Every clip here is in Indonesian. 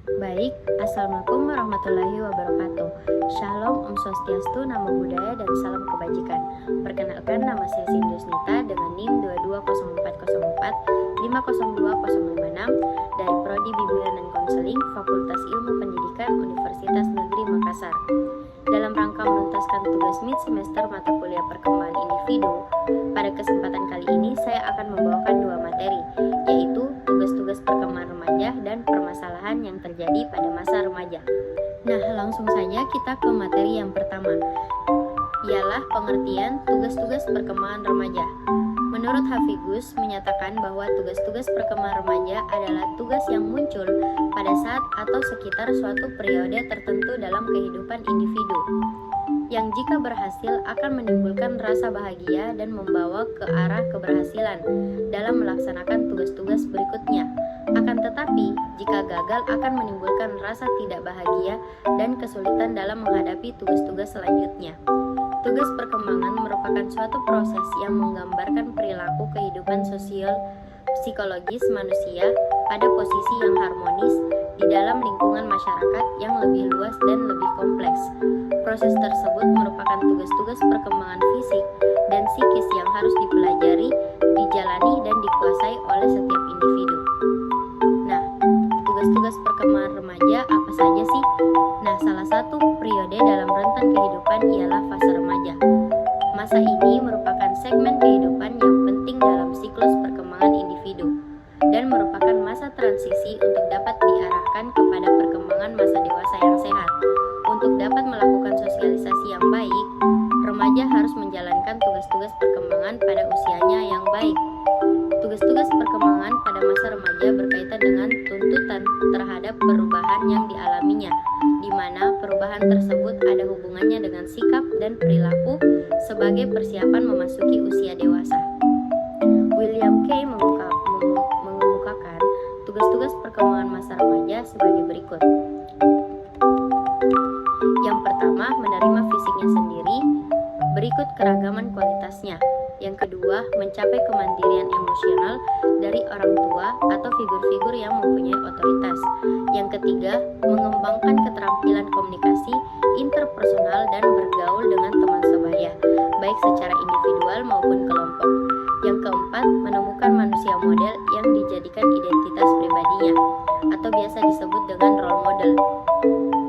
Baik, Assalamualaikum warahmatullahi wabarakatuh. Shalom, Om Swastiastu, Namo Buddhaya, dan salam kebajikan. Perkenalkan, nama saya Sindusnita dengan NIM 220404 502056 dari Prodi Bimbingan dan Konseling Fakultas Ilmu Pendidikan Universitas Negeri Makassar. Dalam rangka menuntaskan tugas mid semester mata kuliah perkembangan individu, pada kesempatan kali ini saya akan membawakan dua materi, yaitu tugas-tugas perkembangan remaja dan permasalahan yang terjadi pada masa remaja. Nah, langsung saja kita ke materi yang pertama, ialah pengertian tugas-tugas perkembangan remaja. Menurut Hafigus menyatakan bahwa tugas-tugas perkembangan remaja adalah tugas yang muncul pada saat atau sekitar suatu periode tertentu dalam kehidupan individu, yang jika berhasil akan menimbulkan rasa bahagia dan membawa ke arah keberhasilan dalam melaksanakan tugas-tugas berikutnya. Akan tetapi, jika gagal akan menimbulkan rasa tidak bahagia dan kesulitan dalam menghadapi tugas-tugas selanjutnya. Tugas perkembangan merupakan suatu proses yang menggambarkan perilaku kehidupan sosial psikologis manusia pada posisi yang harmonis di dalam lingkungan masyarakat yang lebih luas dan lebih kompleks. Proses tersebut merupakan tugas-tugas perkembangan fisik dan psikis yang harus dipelajari, dijalani, dan dikuasai oleh setiap individu. Nah, tugas-tugas perkembangan remaja apa saja sih? Nah, salah satu periode dalam rentan kehidupan ialah fase remaja. Masa ini merupakan segmen kehidupan yang penting dalam siklus perkembangan individu dan merupakan masa transisi untuk dapat diarahkan kepada perkembangan masa dewasa yang sehat. Untuk dapat melakukan sosialisasi yang baik, remaja harus menjalankan tugas-tugas perkembangan pada usianya yang baik. Tugas-tugas perkembangan pada masa remaja berkaitan dengan tuntutan terhadap perubahan yang dialaminya, di mana perubahan tersebut ada hubungannya dengan sikap dan perilaku sebagai persiapan memasuki usia dewasa. William Kay mengemukakan tugas-tugas perkembangan masa remaja sebagai berikut. Yang pertama, menerima fisiknya sendiri, berikut keragaman kualitasnya. Yang kedua, mencapai kemandirian emosional dari orang tua atau figur-figur yang mempunyai otoritas. Yang ketiga, mengembangkan keterampilan komunikasi interpersonal dan bergaul dengan teman sebaya, baik secara individual maupun kelompok. Yang keempat, menemukan manusia model yang dijadikan identitas pribadinya, atau biasa disebut dengan role model.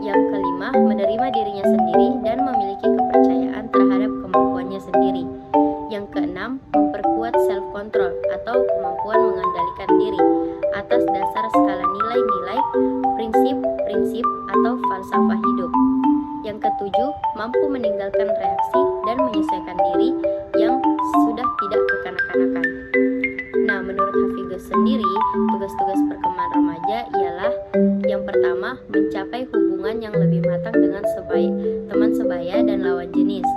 Yang kelima, menerima dirinya sendiri dan memiliki kepercayaan terhadap kemampuannya sendiri. Yang keenam, memperkuat self-control atau kemampuan mengendalikan diri atas dasar skala nilai-nilai, prinsip-prinsip atau falsafah hidup. Yang ketujuh, mampu meninggalkan reaksi dan menyesuaikan diri yang sudah tidak kekanak-kanakan. Nah, menurut Hafigus sendiri, tugas-tugas perkembangan remaja ialah yang pertama, mencapai hubungan yang lebih matang dengan teman sebaya dan lawan jenis.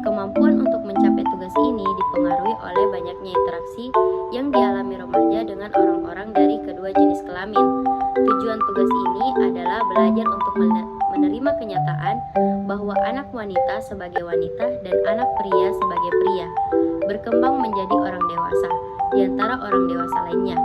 Kemampuan untuk mencapai tugas ini dipengaruhi oleh banyaknya interaksi yang dialami remaja dengan orang-orang dari kedua jenis kelamin. Tujuan tugas ini adalah belajar untuk menerima kenyataan bahwa anak wanita sebagai wanita dan anak pria sebagai pria, berkembang menjadi orang dewasa di antara orang dewasa lainnya,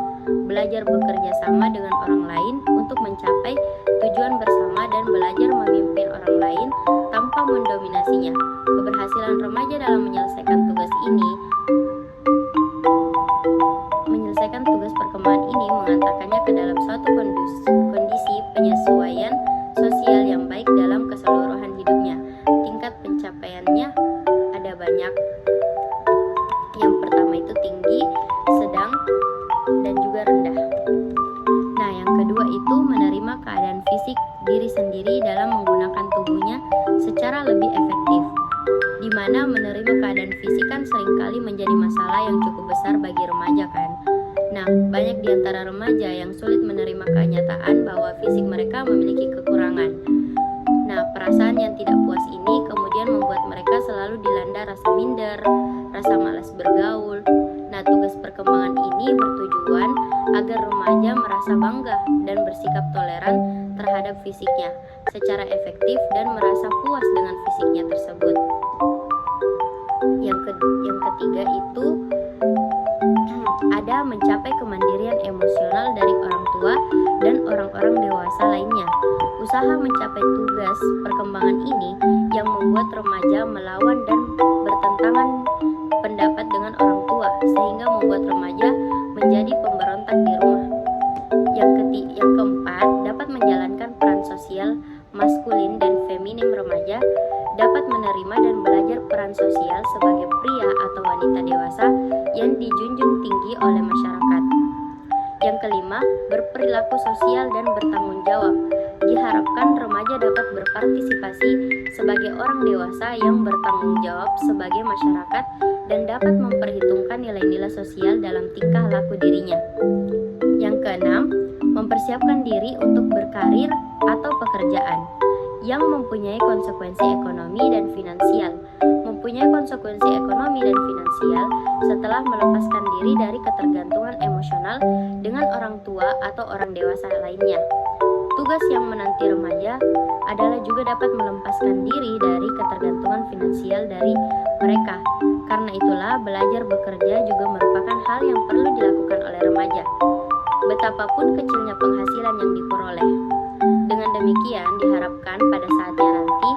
belajar bekerja sama dengan orang lain untuk mencapai tujuan bersama dan belajar memimpin orang lain tanpa mendominasinya. Keberhasilan remaja dalam menyelesaikan tugas perkembangan ini mengantarkannya ke dalam suatu kondisi penyesuaian sosial yang baik dalam keseluruhan hidupnya. Tingkat pencapaiannya ada banyak. Yang pertama itu tinggi, sedang, dan juga rendah. Nah, yang kedua itu menerima keadaan fisik diri sendiri dalam menggunakan tubuhnya secara lebih efektif, di mana menerima keadaan fisik kan seringkali menjadi masalah yang cukup besar bagi remaja kan. Nah, banyak di antara remaja yang sulit menerima kenyataan bahwa fisik mereka memiliki kekurangan. Nah, perasaan yang tidak puas ini kemudian membuat mereka selalu dilanda rasa minder, rasa malas bergaul. Nah, tugas perkembangan ini bertujuan agar remaja merasa bangga dan bersikap toleran terhadap fisiknya secara efektif dan merasa puas dengan fisiknya tersebut. Yang ketiga itu ada mencapai kemandirian emosional dari orang tua dan orang-orang dewasa lainnya. Berusaha mencapai tugas perkembangan ini yang membuat remaja melawan dan bertentangan pendapat dengan orang tua, sehingga membuat remaja menjadi pemberontak di rumah. Yang keempat, dapat menjalankan peran sosial maskulin dan feminim. Remaja dapat menerima dan belajar peran sosial sebagai pria atau wanita dewasa yang dijunjung tinggi oleh masyarakat. Yang kelima, berperilaku sosial dan bertanggung jawab. Diharapkan remaja dapat berpartisipasi sebagai orang dewasa yang bertanggung jawab sebagai masyarakat dan dapat memperhitungkan nilai-nilai sosial dalam tingkah laku dirinya. Yang keenam, mempersiapkan diri untuk berkarir atau pekerjaan yang mempunyai konsekuensi ekonomi dan finansial. Mempunyai konsekuensi ekonomi dan finansial setelah melepaskan diri dari ketergantungan emosional dengan orang tua atau orang dewasa lainnya. Tugas yang menanti remaja adalah juga dapat melepaskan diri dari ketergantungan finansial dari mereka. Karena itulah, belajar bekerja juga merupakan hal yang perlu dilakukan oleh remaja, betapapun kecilnya penghasilan yang diperoleh. Dengan demikian, diharapkan pada saatnya nanti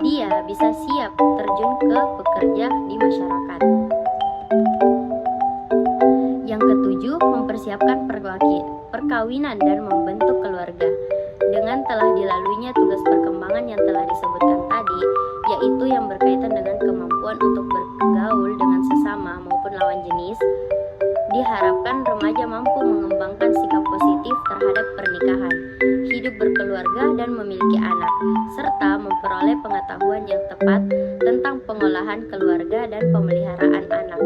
dia bisa siap terjun ke bekerja di masyarakat. Yang ketujuh, mempersiapkan perkawinan dan membentuk keluarga. Dengan telah dilaluinya tugas perkembangan yang telah disebutkan tadi, yaitu yang berkaitan dengan kemampuan untuk bergaul dengan sesama maupun lawan jenis, diharapkan remaja mampu mengembangkan sikap positif terhadap pernikahan, hidup berkeluarga dan memiliki anak, serta memperoleh pengetahuan yang tepat tentang pengolahan keluarga dan pemeliharaan anak.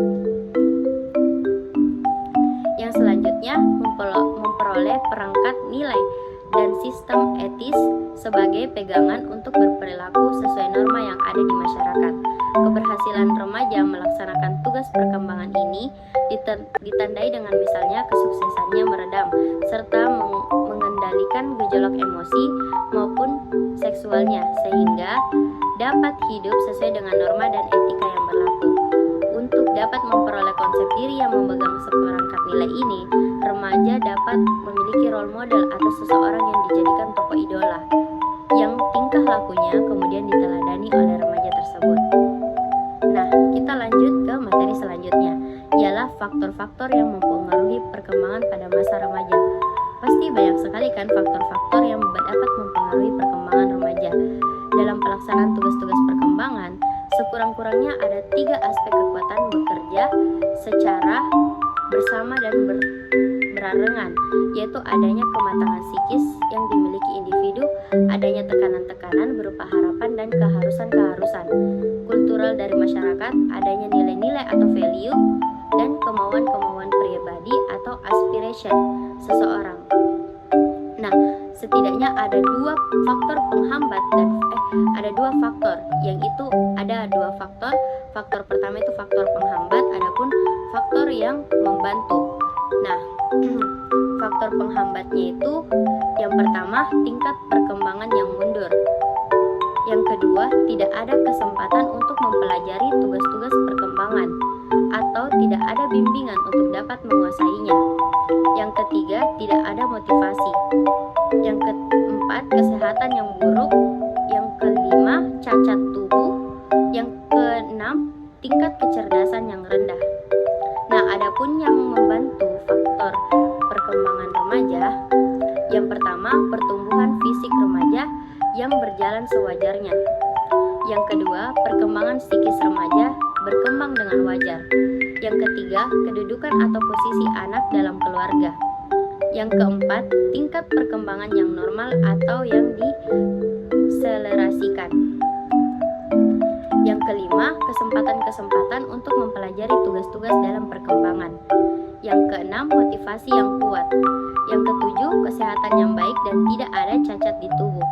Yang selanjutnya, memperoleh perangkat nilai dan sistem etis sebagai pegangan untuk berperilaku sesuai norma yang ada di masyarakat. Keberhasilan remaja melaksanakan tugas perkembangan ini ditandai dengan misalnya kesuksesannya meredam serta mengendalikan gejolak emosi maupun seksualnya, sehingga dapat hidup sesuai dengan norma dan etika yang berlaku. Untuk dapat memperoleh konsep diri yang memegang seperangkat nilai ini, remaja dapat memiliki role model atau seseorang yang dijadikan tokoh idola, yang tingkah lakunya kemudian diteladani oleh remaja tersebut. Nah, kita lanjut ke materi selanjutnya, ialah faktor-faktor yang mempengaruhi perkembangan pada masa remaja. Pasti banyak sekali kan faktor-faktor yang dapat mempengaruhi perkembangan remaja. Dalam pelaksanaan tugas-tugas perkembangan, sekurang-kurangnya ada 3 aspek kekuatan bekerja secara bersama dan berarengan, yaitu adanya kematangan psikis yang dimiliki individu, adanya tekanan-tekanan berupa harapan dan keharusan-keharusan kultural dari masyarakat, adanya nilai-nilai atau value, dan kemauan-kemauan pribadi atau aspiration seseorang. Nah, setidaknya ada 2 faktor penghambat dan ada 2 faktor, yang itu ada 2 faktor. Faktor pertama itu faktor penghambat, adapun faktor yang membantu. Nah, faktor penghambatnya itu yang pertama, tingkat perkembangan yang mundur. Yang kedua, tidak ada kesempatan untuk mempelajari tugas-tugas perkembangan atau tidak ada bimbingan untuk dapat menguasainya. Yang ketiga, tidak ada motivasi. Yang keempat, kesehatan yang buruk. Yang kelima, cacat tubuh. Yang keenam, tingkat kecerdasan yang rendah. Nah, adapun yang membantu faktor perkembangan remaja, yang pertama, pertumbuhan fisik remaja yang berjalan sewajarnya. Yang kedua, perkembangan psikis remaja berkembang dengan wajar. Yang ketiga, kedudukan atau posisi anak dalam keluarga. Yang keempat, tingkat perkembangan yang normal atau yang diselerasikan. Yang kelima, kesempatan-kesempatan untuk mempelajari tugas-tugas dalam perkembangan. Yang keenam, motivasi yang kuat. Yang ketujuh, kesehatan yang baik dan tidak ada cacat di tubuh.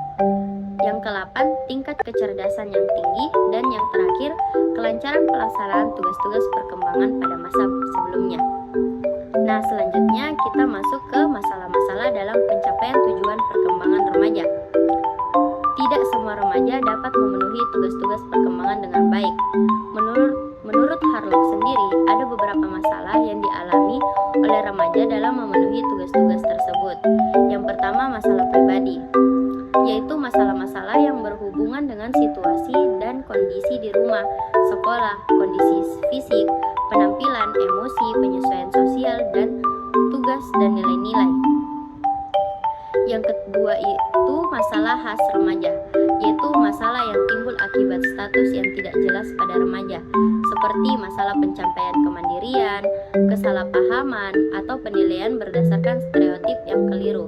Yang ke-8, tingkat kecerdasan yang tinggi. Dan yang terakhir, kelancaran pelaksanaan tugas-tugas perkembangan pada masa sebelumnya. Nah, selanjutnya kita masuk ke masalah-masalah dalam pencapaian tujuan perkembangan remaja. Tidak semua remaja dapat memenuhi tugas-tugas perkembangan dengan baik. Menurut Harlock sendiri, ada beberapa masalah yang dialami oleh remaja dalam memenuhi tugas-tugas tersebut. Yang pertama, masalah pribadi. yaitu masalah-masalah yang berhubungan dengan situasi dan kondisi di rumah, sekolah, kondisi fisik, penampilan, emosi, penyesuaian sosial, dan tugas dan nilai-nilai. Yang kedua itu masalah khas remaja, yaitu masalah yang timbul akibat status yang tidak jelas pada remaja, seperti masalah pencapaian kemandirian, kesalahpahaman, atau penilaian berdasarkan stereotip yang keliru,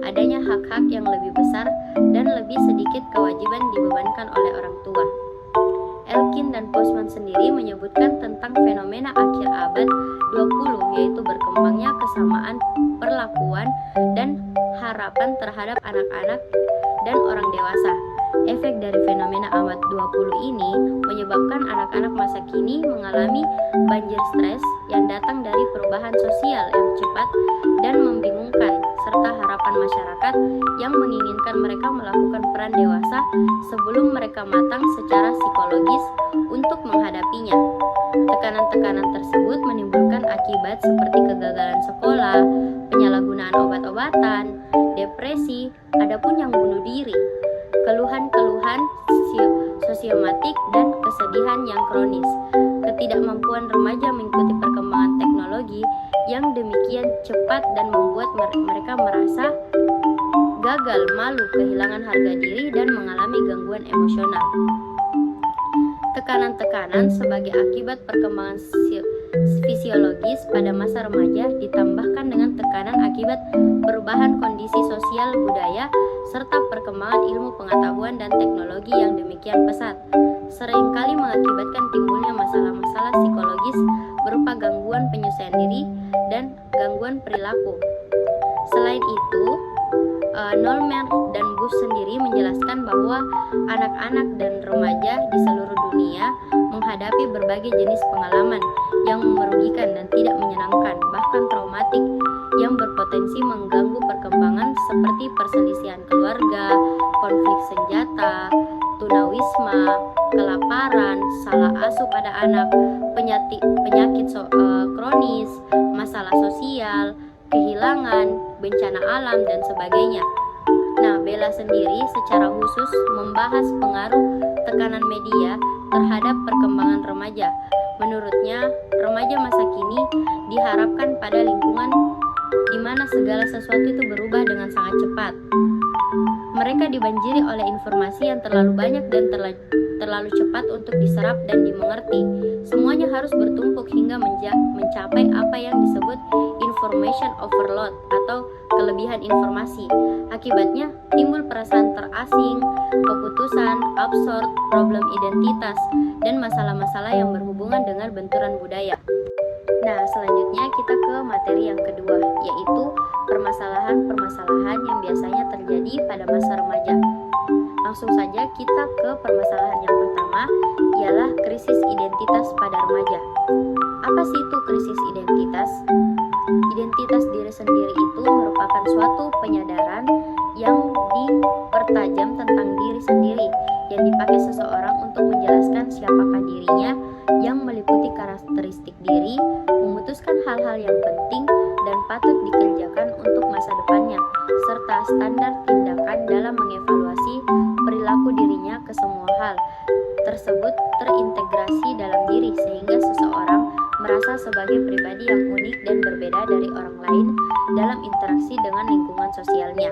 adanya hak-hak yang lebih besar dan lebih sedikit kewajiban dibebankan oleh orang tua. Elkin dan Postman sendiri menyebutkan tentang fenomena akhir abad 20, yaitu berkembangnya kesamaan perlakuan dan harapan terhadap anak-anak dan orang dewasa. Efek dari fenomena abad 20 ini menyebabkan anak-anak masa kini mengalami banjir stres yang datang dari perubahan sosial yang cepat dan membingungkan, serta harapan masyarakat yang menginginkan mereka melakukan peran dewasa sebelum mereka matang secara psikologis untuk menghadapinya. Tekanan-tekanan tersebut menimbulkan akibat seperti kegagalan sekolah, penyalahgunaan obat-obatan, depresi, adapun yang bunuh diri, keluhan-keluhan sosiomatik, dan kesedihan yang kronis. Ketidakmampuan remaja mengikuti perkembangan teknologi yang demikian cepat dan membuat mereka merasa gagal, malu, kehilangan harga diri, dan mengalami gangguan emosional. Tekanan-tekanan sebagai akibat perkembangan fisiologis pada masa remaja ditambahkan dengan tekanan akibat perubahan kondisi sosial budaya serta perkembangan ilmu pengetahuan dan teknologi yang demikian pesat, seringkali mengakibatkan timbulnya masalah-masalah psikologis berupa gangguan penyesuaian diri dan gangguan perilaku. Selain itu, Nolmer dan Bush sendiri menjelaskan bahwa anak-anak dan remaja di seluruh dunia menghadapi berbagai jenis pengalaman yang merugikan dan tidak menyenangkan, bahkan traumatik, yang berpotensi mengganggu perkembangan seperti perselisihan keluarga, konflik senjata, tunawisma, kelaparan, salah asuh pada anak, penyakit kronis, masalah sosial, kehilangan, bencana alam, dan sebagainya. Nah, Bella sendiri secara khusus membahas pengaruh tekanan media terhadap perkembangan remaja. Menurutnya, remaja masa kini diharapkan pada lingkungan di mana segala sesuatu itu berubah dengan sangat cepat. Mereka dibanjiri oleh informasi yang terlalu banyak dan terlalu cepat untuk diserap dan dimengerti. Semuanya harus bertumpuk hingga mencapai apa yang disebut information overload atau kelebihan informasi. Akibatnya timbul perasaan terasing, keputusan, absurd, problem identitas, dan masalah-masalah yang berhubungan dengan benturan budaya. Nah, selanjutnya kita ke materi yang kedua, yaitu permasalahan-permasalahan yang biasanya terjadi pada masa remaja. Langsung saja kita ke permasalahan yang pertama, ialah krisis identitas pada remaja. Apa sih itu krisis identitas? Identitas diri sendiri itu merupakan suatu penyadaran yang dipertajam tentang diri sendiri, yang dipakai seseorang untuk menjelaskan siapakah dirinya, yang meliputi karakteristik diri, memutuskan hal-hal yang penting dan patut dikerjakan untuk masa depannya, serta standar tindakan dalam mengevaluasi perilaku dirinya ke semua hal tersebut terintegrasi dalam diri, sehingga seseorang merasa sebagai pribadi yang unik dan berbeda dari orang lain dalam interaksi dengan lingkungan sosialnya.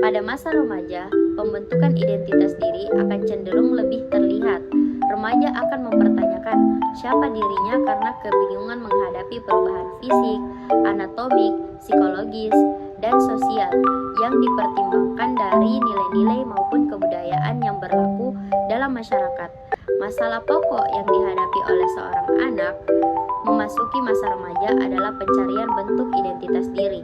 Pada masa remaja, pembentukan identitas diri akan cenderung lebih terlihat. Remaja akan mempertanyakan siapa dirinya karena kebingungan menghadapi perubahan fisik, anatomik, psikologis, dan sosial yang dipertimbangkan dari nilai-nilai maupun kebudayaan yang berlaku dalam masyarakat. Masalah pokok yang dihadapi oleh seorang anak memasuki masa remaja adalah pencarian bentuk identitas diri.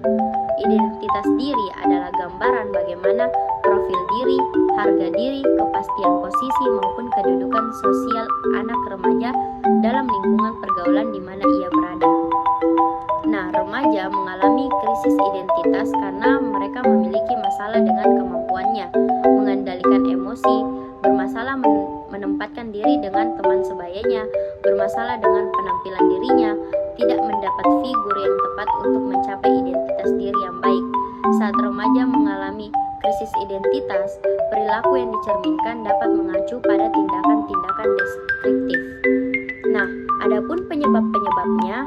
Identitas diri adalah gambaran bagaimana profil diri, harga diri, kepastian posisi maupun kedudukan sosial anak remaja dalam lingkungan pergaulan di mana ia berada. Nah, remaja mengalami krisis identitas karena mereka memiliki masalah dengan kemampuannya mengendalikan emosi, bermasalah menempatkan diri dengan teman sebayanya, bermasalah dengan penampilan dirinya, tidak mendapat figur yang tepat untuk mencapai identitas diri yang baik. Saat remaja mengalami krisis identitas, perilaku yang dicerminkan dapat mengacu pada tindakan-tindakan deskriptif. Nah, adapun penyebab-penyebabnya,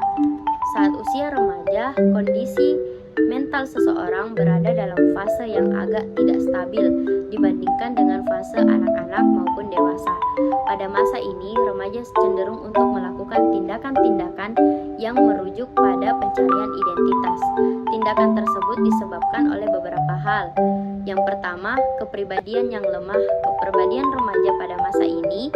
saat usia remaja, kondisi mental seseorang berada dalam fase yang agak tidak stabil dibandingkan dengan fase anak-anak maupun dewasa. Pada masa ini, remaja cenderung untuk melakukan tindakan-tindakan yang merujuk pada pencarian identitas. Tindakan tersebut disebabkan oleh beberapa hal. Yang pertama, kepribadian yang lemah. Kepribadian remaja pada masa ini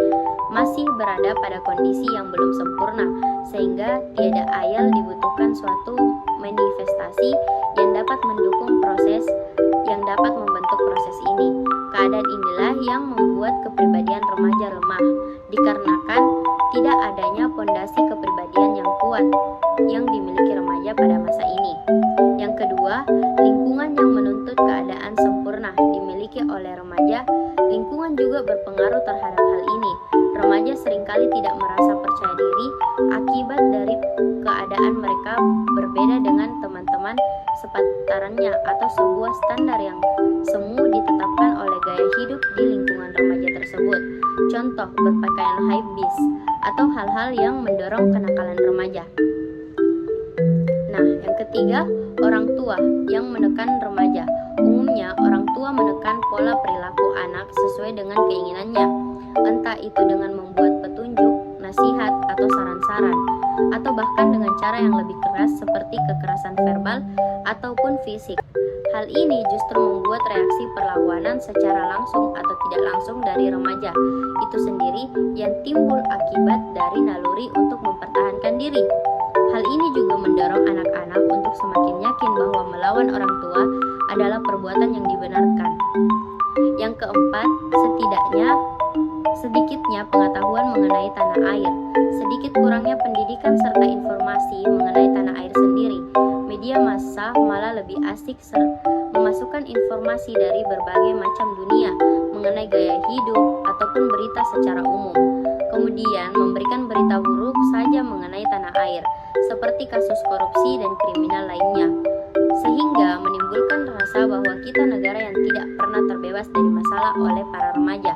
masih berada pada kondisi yang belum sempurna, sehingga tiada ayal dibutuhkan suatu manifestasi yang dapat mendukung proses yang dapat membentuk proses ini. Keadaan inilah yang membuat kepribadian remaja lemah, dikarenakan tidak adanya pondasi kepribadian yang kuat yang dimiliki remaja pada masa ini. Yang kedua, lingkungan yang menuntut keadaan sempurna dimiliki oleh remaja. Lingkungan juga berpengaruh terhadap hal ini. Remaja seringkali tidak merasa percaya diri akibat dari keadaan mereka berbeda dengan teman-teman sepantarannya atau sebuah standar yang semu ditetapkan oleh gaya hidup di lingkungan remaja tersebut. Contoh, berpakaian high-bis atau hal-hal yang mendorong kenakalan remaja. Nah, yang ketiga, orang tua yang menekan remaja. Umumnya, orang tua menekan pola perilaku anak sesuai dengan keinginannya, entah itu dengan membuat petunjuk, nasihat, atau saran-saran, atau bahkan dengan cara yang lebih keras seperti kekerasan verbal ataupun fisik. Hal ini justru membuat reaksi perlawanan secara langsung atau tidak langsung dari remaja itu sendiri yang timbul akibat dari naluri untuk mempertahankan diri. Hal ini juga mendorong anak-anak untuk semakin yakin bahwa melawan orang tua adalah perbuatan yang dibenarkan. Yang keempat, sedikitnya pengetahuan mengenai tanah air, sedikit kurangnya pendidikan serta informasi mengenai tanah air sendiri. Media massa malah lebih asik memasukkan informasi dari berbagai macam dunia mengenai gaya hidup ataupun berita secara umum. Kemudian memberikan berita buruk saja mengenai tanah air, seperti kasus korupsi dan kriminal lainnya, sehingga menimbulkan rasa bahwa kita negara yang tidak pernah terbebas dari masalah oleh para remaja.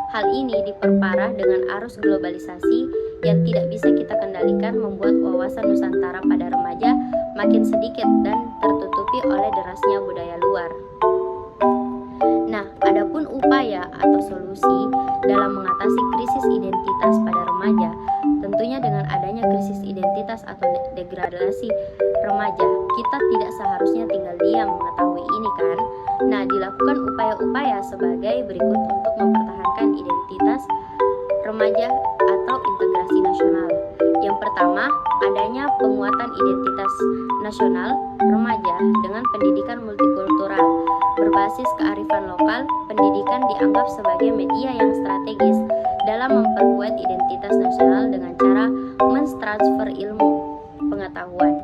Hal ini diperparah dengan arus globalisasi yang tidak bisa kita kendalikan, membuat wawasan Nusantara pada remaja makin sedikit dan tertutupi oleh derasnya budaya luar. Nah, adapun upaya atau solusi dalam mengatasi krisis identitas pada remaja, tentunya dengan adanya krisis identitas atau degradasi remaja, kita tidak seharusnya tinggal diam mengetahui ini kan. Nah, dilakukan upaya-upaya sebagai berikut untuk mempertahankan identitas remaja atau integrasi nasional. Yang pertama, adanya penguatan identitas nasional remaja dengan pendidikan multikultural berbasis kearifan lokal. Pendidikan dianggap sebagai media yang strategis dalam memperkuat identitas nasional dengan cara mentransfer ilmu, pengetahuan,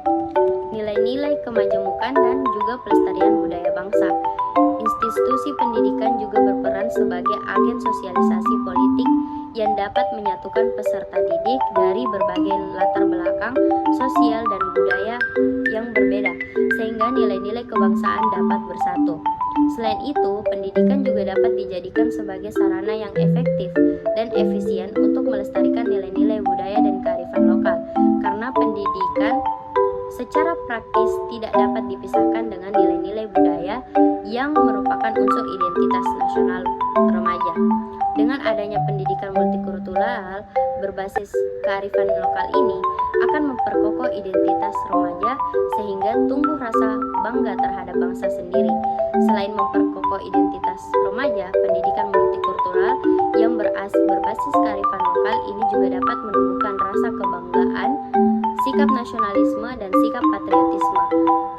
nilai-nilai kemajemukan, dan juga pelestarian budaya bangsa. Institusi pendidikan juga berperan sebagai agen sosialisasi politik yang dapat menyatukan peserta didik dari berbagai latar belakang sosial dan budaya yang berbeda, sehingga nilai-nilai kebangsaan dapat bersatu. Selain itu, pendidikan juga dapat dijadikan sebagai sarana yang efektif dan efisien untuk melestarikan nilai-nilai budaya dan kearifan lokal, karena pendidikan secara praktis tidak dapat dipisahkan dengan nilai-nilai budaya yang merupakan unsur identitas nasional remaja. Dengan adanya pendidikan multikultural berbasis kearifan lokal ini akan memperkokoh identitas remaja sehingga tumbuh rasa bangga terhadap bangsa sendiri. Selain memperkokoh identitas remaja, pendidikan multikultural yang berbasis kearifan lokal ini juga dapat menumbuhkan rasa kebanggaan, sikap nasionalisme, dan sikap patriotisme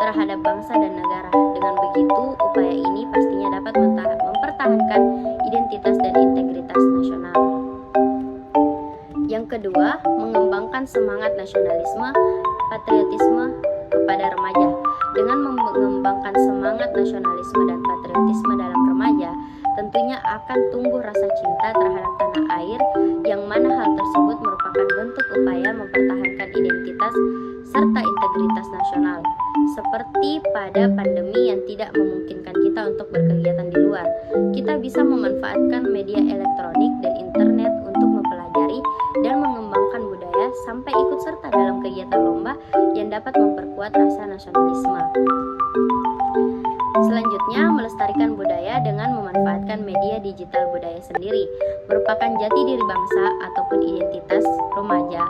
terhadap bangsa dan negara. Dengan begitu, upaya ini pastinya dapat mempertahankan identitas dan integritas nasional. Yang kedua, mengembangkan semangat nasionalisme, patriotisme kepada remaja. Dengan mengembangkan semangat nasionalisme dan patriotisme dalam remaja, tentunya akan tumbuh rasa cinta terhadap tanah air, yang mana hal tersebut merupakan bentuk upaya mempertahankan identitas serta integritas nasional. Seperti pada pandemi yang tidak memungkinkan kita untuk berkegiatan kita bisa memanfaatkan media elektronik dan internet untuk mempelajari dan mengembangkan budaya sampai ikut serta dalam kegiatan lomba yang dapat memperkuat rasa nasionalisme. Selanjutnya, melestarikan budaya dengan memanfaatkan media digital budaya sendiri merupakan jati diri bangsa ataupun identitas remaja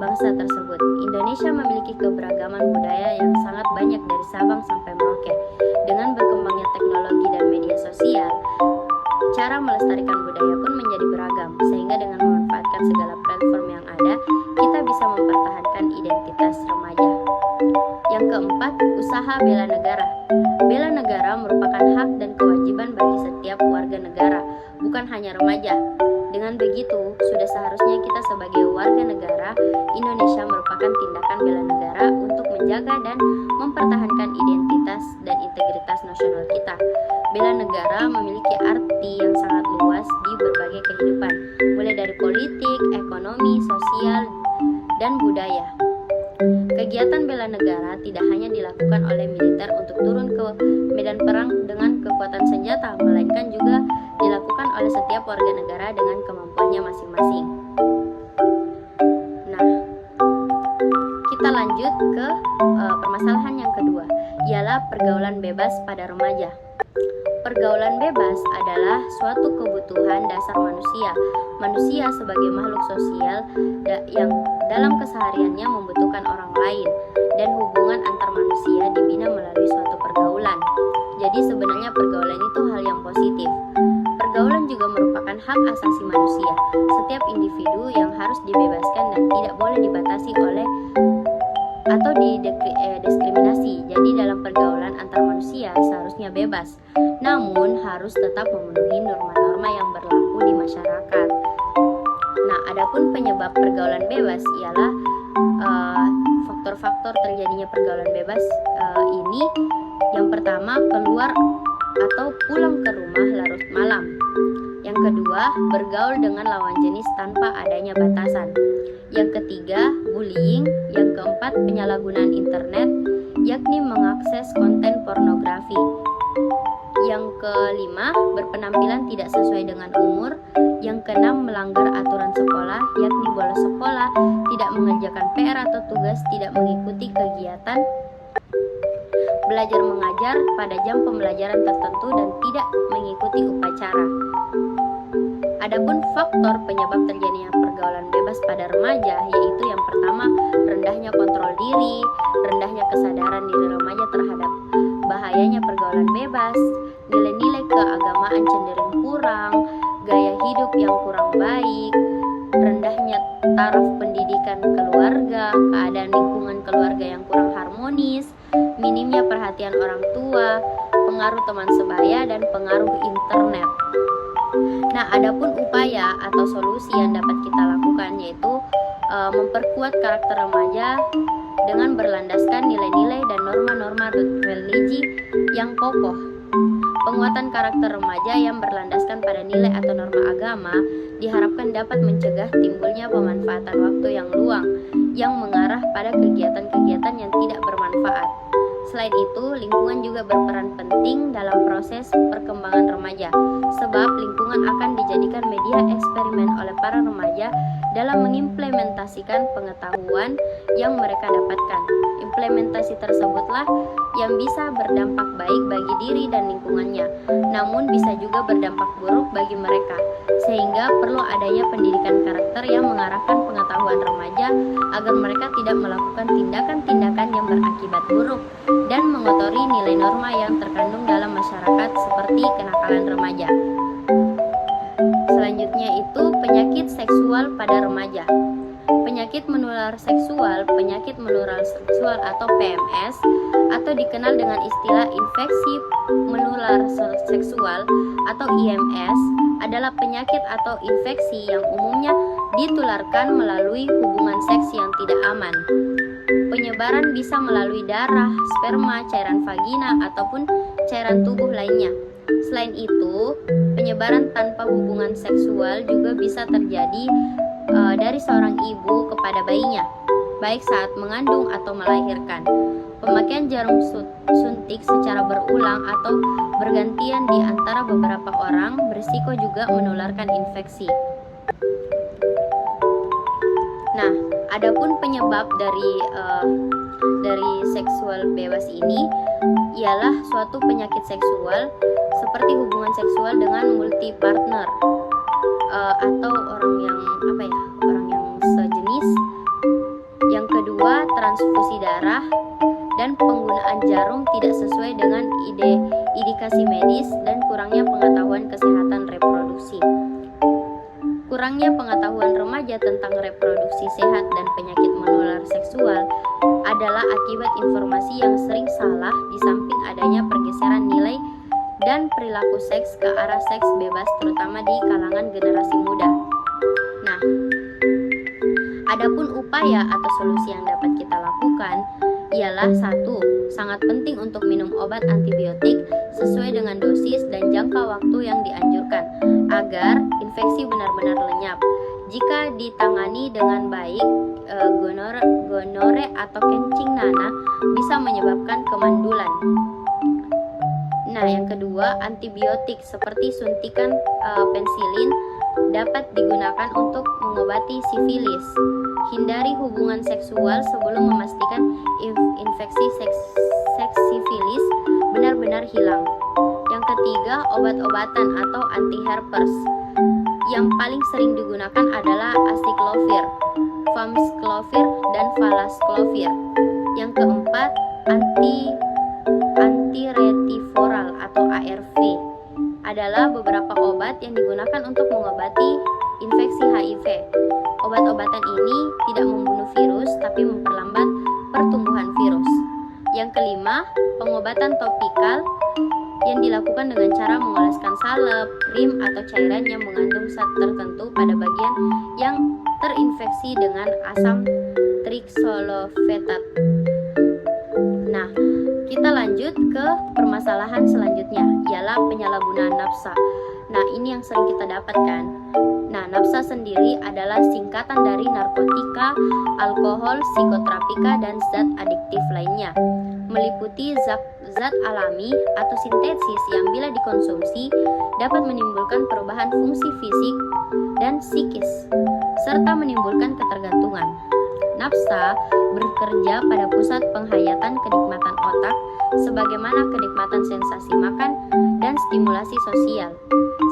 bangsa tersebut. Indonesia memiliki keberagaman budaya yang sangat banyak dari Sabang sampai Merauke. Dengan berkembangnya teknologi dan media sosial, cara melestarikan budaya pun menjadi beragam, sehingga dengan memanfaatkan segala platform yang ada, kita bisa mempertahankan identitas remaja. Yang keempat, usaha bela negara. Bela negara merupakan hak dan kewajiban bagi setiap warga negara, bukan hanya remaja. Dengan begitu, sudah seharusnya kita sebagai warga negara Indonesia merupakan tindakan bela negara untuk menjaga dan mempertahankan identitas dan integritas nasional kita. Bela negara memiliki arti yang sangat luas di berbagai kehidupan, mulai dari politik, ekonomi, sosial, dan budaya. Kegiatan bela negara tidak hanya dilakukan oleh militer untuk turun ke medan perang dengan kekuatan senjata, melainkan juga dilakukan oleh setiap warga negara dengan kemampuannya masing-masing. Nah, kita lanjut ke permasalahan yang kedua, ialah pergaulan bebas pada remaja. Pergaulan bebas adalah suatu kebutuhan dasar manusia. Manusia sebagai makhluk sosial yang dalam kesehariannya membutuhkan orang lain, dan hubungan antar manusia dibina melalui suatu pergaulan. Jadi sebenarnya pergaulan itu hal yang positif. Pergaulan juga merupakan hak asasi manusia. Setiap individu yang harus dibebaskan dan tidak boleh dibatasi oleh atau didiskriminasi. Jadi dalam pergaulan antar manusia seharusnya bebas, namun harus tetap memenuhi norma-norma yang berlaku di masyarakat. Nah, adapun penyebab pergaulan bebas ialah faktor-faktor terjadinya pergaulan bebas ini. Yang pertama, keluar atau pulang ke rumah larut malam. Yang kedua, bergaul dengan lawan jenis tanpa adanya batasan. Yang ketiga, bullying. Yang keempat, penyalahgunaan internet, yakni mengakses konten pornografi. Yang kelima, berpenampilan tidak sesuai dengan umur. Yang keenam, melanggar aturan sekolah, yakni bolos sekolah, tidak mengerjakan PR atau tugas, tidak mengikuti kegiatan belajar mengajar pada jam pembelajaran tertentu, dan tidak mengikuti upacara. Adapun faktor penyebab terjadinya pergaulan bebas pada remaja, yaitu yang pertama, rendahnya kontrol diri, rendahnya kesadaran diri remaja terhadap bahayanya pergaulan bebas, nilai-nilai keagamaan cenderung kurang, gaya hidup yang kurang baik, rendahnya taraf pendidikan keluarga, keadaan lingkungan keluarga yang kurang harmonis, minimnya perhatian orang tua, pengaruh teman sebaya, dan pengaruh internet. Nah, adapun upaya atau solusi yang dapat kita lakukan yaitu memperkuat karakter remaja dengan berlandaskan nilai-nilai dan norma-norma religi yang kokoh. Penguatan karakter remaja yang berlandaskan pada nilai atau norma agama diharapkan dapat mencegah timbulnya pemanfaatan waktu yang luang yang mengarah pada kegiatan-kegiatan yang tidak bermanfaat. Selain itu, lingkungan juga berperan penting dalam proses perkembangan remaja, sebab lingkungan akan dijadikan media eksperimen oleh para remaja dalam mengimplementasikan pengetahuan yang mereka dapatkan. Implementasi tersebutlah yang bisa berdampak baik bagi diri dan lingkungannya, namun bisa juga berdampak buruk bagi mereka, sehingga perlu adanya pendidikan karakter yang mengarahkan pengetahuan remaja agar mereka tidak melakukan tindakan-tindakan yang berakibat buruk dan mengotori nilai norma yang terkandung dalam masyarakat seperti kenakalan remaja. Selanjutnya itu penyakit seksual pada remaja. Penyakit menular seksual atau PMS atau dikenal dengan istilah infeksi menular seksual atau IMS adalah penyakit atau infeksi yang umumnya ditularkan melalui hubungan seks yang tidak aman. Penyebaran bisa melalui darah, sperma, cairan vagina, ataupun cairan tubuh lainnya. Selain itu, penyebaran tanpa hubungan seksual juga bisa terjadi dari seorang ibu kepada bayinya, baik saat mengandung atau melahirkan. Pemakaian jarum suntik secara berulang atau bergantian di antara beberapa orang berisiko juga menularkan infeksi. Nah, adapun penyebab dari seksual bebas ini ialah suatu penyakit seksual seperti hubungan seksual dengan multi partner atau orang yang sejenis. Yang kedua, transfusi darah dan penggunaan jarum tidak sesuai dengan indikasi medis dan kurangnya pengetahuan kesehatan reproduksi. Kurangnya pengetahuan remaja tentang reproduksi sehat dan penyakit menular seksual adalah akibat informasi yang sering salah di samping adanya pergeseran nilai dan perilaku seks ke arah seks bebas terutama di kalangan generasi muda. Nah, adapun upaya atau solusi yang dapat kita lakukan ialah 1. Sangat penting untuk minum obat antibiotik sesuai dengan dosis dan jangka waktu yang dianjurkan agar infeksi benar-benar lenyap. Jika ditangani dengan baik, gonore atau kencing nanah bisa menyebabkan kemandulan. Nah, yang kedua, antibiotik seperti suntikan pensilin dapat digunakan untuk mengobati sifilis. Hindari hubungan seksual sebelum memastikan infeksi seks sifilis benar-benar hilang. Yang ketiga, obat-obatan atau anti-herpes. Yang paling sering digunakan adalah acyclovir, famciclovir, dan valacyclovir. Yang keempat, antiretroviral atau ARV adalah beberapa obat yang digunakan untuk mengobati infeksi HIV. Obat-obatan ini tidak membunuh virus tapi memperlambat pertumbuhan virus. Yang kelima, pengobatan topikal yang dilakukan dengan cara mengoleskan salep, krim, atau cairan yang mengandung zat tertentu pada bagian yang terinfeksi dengan asam triksolofetat. Nah, kita lanjut ke permasalahan selanjutnya, ialah penyalahgunaan nafsa. Nah, ini yang sering kita dapatkan. Nah, nafsa sendiri adalah singkatan dari narkotika, alkohol, psikotropika, dan zat adiktif lainnya. Meliputi zat alami atau sintesis yang bila dikonsumsi dapat menimbulkan perubahan fungsi fisik dan psikis, serta menimbulkan ketergantungan. Nafsa bekerja pada pusat penghayatan kenikmatan otak sebagaimana kenikmatan sensasi makan dan stimulasi sosial,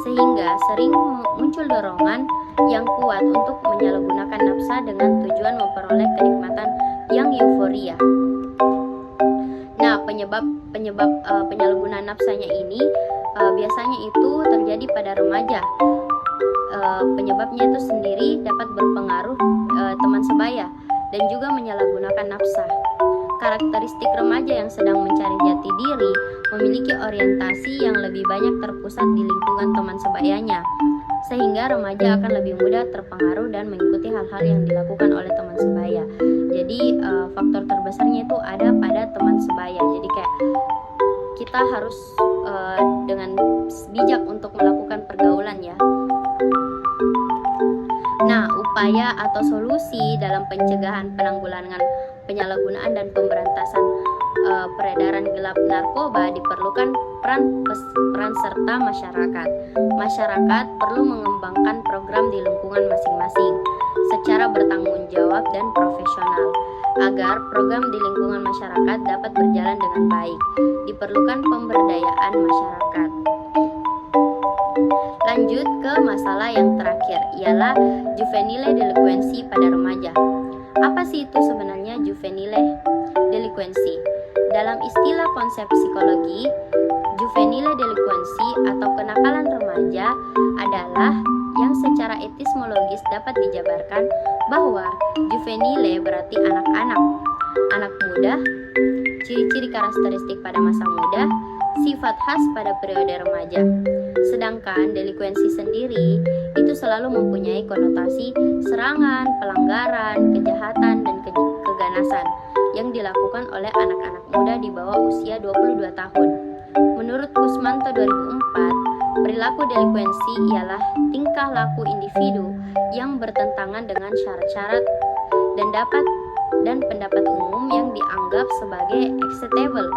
sehingga sering muncul dorongan yang kuat untuk menyalahgunakan nafsa dengan tujuan memperoleh kenikmatan yang euforia. Nah, penyebab penyalahgunaan nafsanya ini biasanya itu terjadi pada remaja. Penyebabnya itu sendiri dapat berpengaruh teman sebaya dan juga menyalahgunakan nafsa. Karakteristik remaja yang sedang mencari jati diri memiliki orientasi yang lebih banyak terpusat di lingkungan teman sebayanya, sehingga remaja akan lebih mudah terpengaruh dan mengikuti hal-hal yang dilakukan oleh teman sebaya. Jadi faktor terbesarnya itu ada pada teman sebaya. Jadi kayak kita harus dengan bijak untuk melakukan pergaulan ya. Nah, upaya atau solusi dalam pencegahan, penanggulangan penyalahgunaan dan pemberantasan peredaran gelap narkoba diperlukan peran serta masyarakat. Masyarakat perlu mengembangkan program di lingkungan masing-masing secara bertanggung jawab dan profesional agar program di lingkungan masyarakat dapat berjalan dengan baik. Diperlukan pemberdayaan masyarakat. Lanjut ke masalah yang terakhir, ialah juvenile delinquency pada remaja. Apa sih itu sebenarnya juvenile delinquency? Dalam istilah konsep psikologi, juvenile delinquency atau kenakalan remaja adalah yang secara etimologis dapat dijabarkan bahwa juvenile berarti anak-anak, anak muda, ciri-ciri karakteristik pada masa muda, sifat khas pada periode remaja. Sedangkan delinkuensi sendiri itu selalu mempunyai konotasi serangan, pelanggaran, kejahatan, dan keganasan yang dilakukan oleh anak-anak muda di bawah usia 22 tahun. Menurut Kusmanto 2004, perilaku delinkuensi ialah tingkah laku individu yang bertentangan dengan syarat-syarat dan dapat dan pendapat umum yang dianggap sebagai acceptable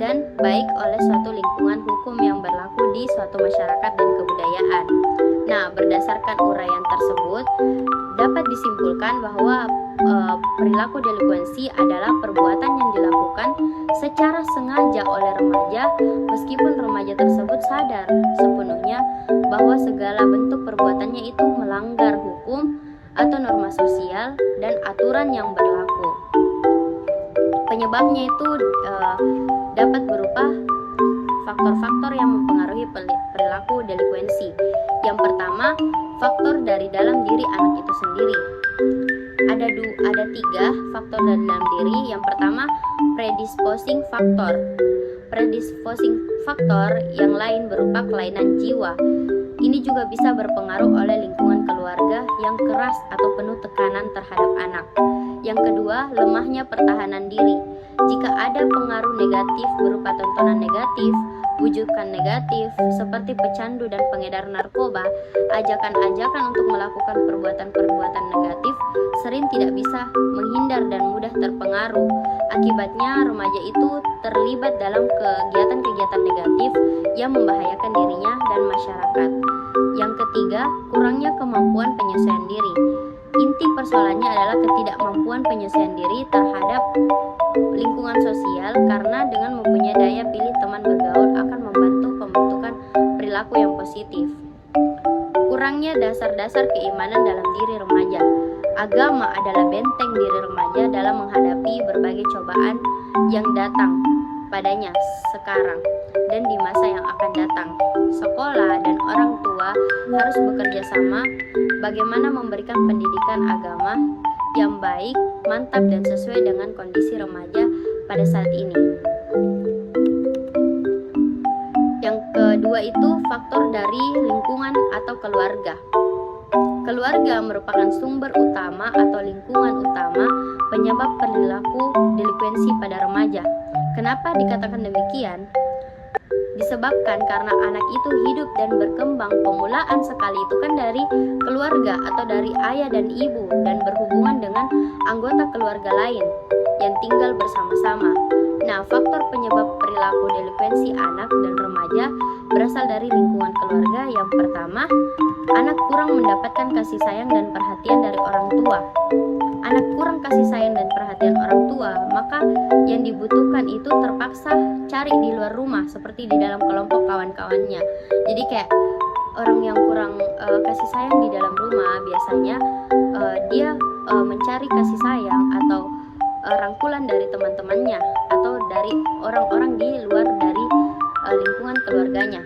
dan baik oleh suatu lingkungan hukum yang berlaku di suatu masyarakat dan kebudayaan. Nah, berdasarkan uraian tersebut, dapat disimpulkan bahwa perilaku delinkuensi adalah perbuatan yang dilakukan secara sengaja oleh remaja meskipun remaja tersebut sadar sepenuhnya bahwa segala bentuk perbuatannya itu melanggar hukum atau norma sosial dan aturan yang berlaku. Penyebabnya itu dapat berupa faktor-faktor yang mempengaruhi perilaku delinkuensi. Yang pertama, faktor dari dalam diri anak itu sendiri. Ada 3 faktor dari dalam diri. Yang pertama, predisposing factor. Predisposing factor yang lain berupa kelainan jiwa. Ini juga bisa berpengaruh oleh lingkungan keluarga yang keras atau penuh tekanan terhadap anak. Yang kedua, lemahnya pertahanan diri. Jika ada pengaruh negatif berupa tontonan negatif, wujudan negatif seperti pecandu dan pengedar narkoba, ajakan-ajakan untuk melakukan perbuatan-perbuatan negatif sering tidak bisa menghindar dan mudah terpengaruh. Akibatnya, remaja itu terlibat dalam kegiatan-kegiatan negatif yang membahayakan dirinya dan masyarakat. Yang ketiga, kurangnya kemampuan penyesuaian diri. Inti persoalannya adalah ketidakmampuan penyesuaian diri terhadap lingkungan sosial, karena dengan mempunyai daya pilih teman bergaul akan membantu pembentukan perilaku yang positif. Kurangnya dasar-dasar keimanan dalam diri remaja. Agama adalah benteng diri remaja dalam menghadapi berbagai cobaan yang datang padanya sekarang dan di masa yang akan datang. Sekolah dan orang tua harus bekerja sama bagaimana memberikan pendidikan agama yang baik, mantap, dan sesuai dengan kondisi remaja pada saat ini. Yang kedua itu faktor dari lingkungan atau keluarga. Keluarga merupakan sumber utama atau lingkungan utama penyebab perilaku delinkuensi pada remaja. Kenapa dikatakan demikian? Disebabkan karena anak itu hidup dan berkembang pemulaan sekali itu kan dari keluarga atau dari ayah dan ibu dan berhubungan dengan anggota keluarga lain yang tinggal bersama-sama. Nah, faktor penyebab perilaku delinkuensi anak dan remaja berasal dari lingkungan keluarga. Yang pertama, anak kurang mendapatkan kasih sayang dan perhatian dari orang tua. Anak kurang kasih sayang dan perhatian orang tua, maka yang dibutuhkan itu terpaksa cari di luar rumah, seperti di dalam kelompok kawan-kawannya. Jadi kayak orang yang kurang kasih sayang di dalam rumah, biasanya dia mencari kasih sayang atau rangkulan dari teman-temannya atau dari orang-orang di luar dari lingkungan keluarganya.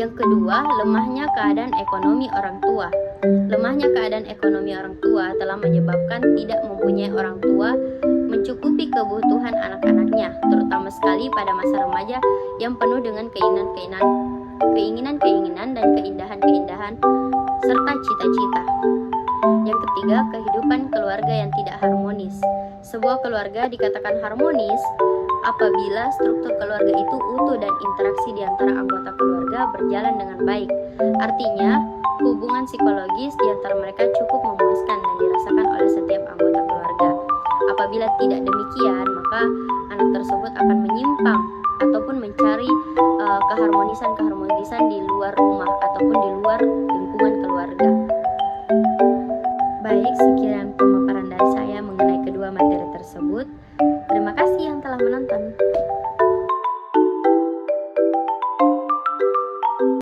Yang kedua, lemahnya keadaan ekonomi orang tua. Lemahnya keadaan ekonomi orang tua telah menyebabkan tidak mempunyai orang tua mencukupi kebutuhan anak-anaknya, terutama sekali pada masa remaja yang penuh dengan keinginan-keinginan dan keindahan-keindahan serta cita-cita. Yang ketiga, kehidupan keluarga yang tidak harmonis. Sebuah keluarga dikatakan harmonis apabila struktur keluarga itu utuh dan interaksi di antara anggota keluarga berjalan dengan baik. Artinya, hubungan psikologis di antara mereka cukup memuaskan dan dirasakan oleh setiap anggota keluarga. Apabila tidak demikian, maka anak tersebut akan menyimpang ataupun mencari keharmonisan di luar rumah ataupun di luar